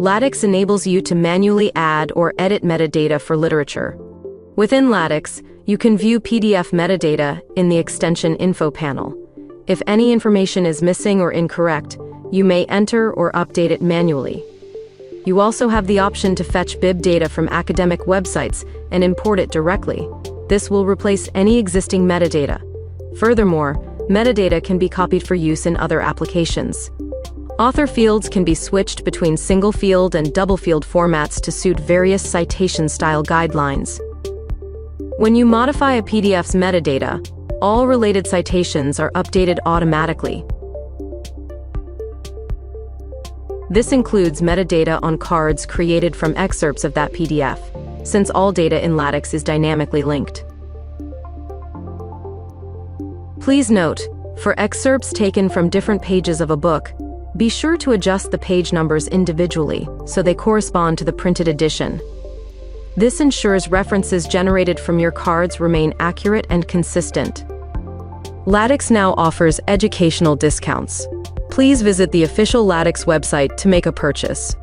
Lattics enables you to manually add or edit metadata for literature. Within Lattics, you can view PDF metadata in the extension info panel. If any information is missing or incorrect, you may enter or update it manually. You also have the option to fetch bib data from academic websites and import it directly. This will replace any existing metadata. Furthermore, metadata can be copied for use in other applications. Author fields can be switched between single-field and double-field formats to suit various citation-style guidelines. When you modify a PDF's metadata, all related citations are updated automatically. This includes metadata on cards created from excerpts of that PDF, since all data in Lattics is dynamically linked. Please note, for excerpts taken from different pages of a book, be sure to adjust the page numbers individually so they correspond to the printed edition. This ensures references generated from your cards remain accurate and consistent. Lattics now offers educational discounts. Please visit the official Lattics website to make a purchase.